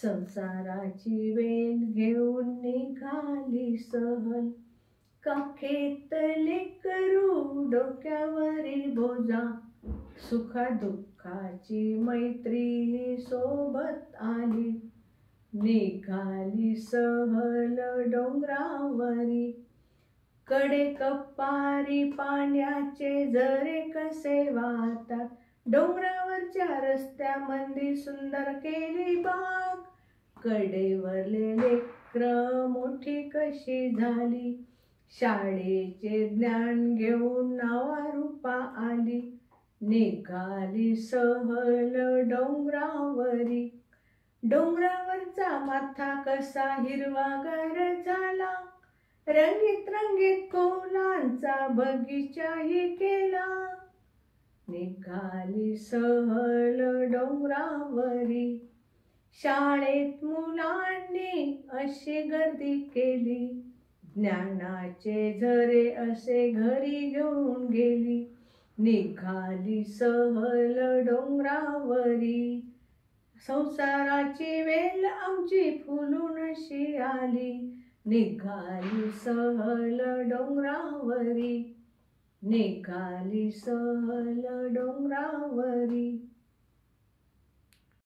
संसाराची वेल घेऊन निघाली सहल, काखेतले करू डोक्यावरी बोजा, सुखादुःखाची मैत्री सोबत आली, निघाली सहल डोंगरावरी. कडे कपारी पाण्याचे झरे कसे वाहतात, डोंगरावरच्या रस्त्यामंदी सुंदर केली बाग. कडेवरले लेकरं मोठी कशी झाली, शाळेचे ज्ञान घेऊन नावारूपा आली, निघाली सहल डोंगरावरी. डोंगरावरचा माथा कसा हिरवागार झाला, रंगीत रंगीत फुलांचा बगीचाही केला, निघाली सहल डोंगरावरी. शाळेत मुलांनी अशी गर्दी केली, ज्ञानाचे झरे असे घरी घेऊन गेली, निघाली सहल डोंगरावरी. संसाराची वेल आमची फुलून अशी आली, निघाली सहल डोंगरावरी, निघाली सहल डोंगरावरी.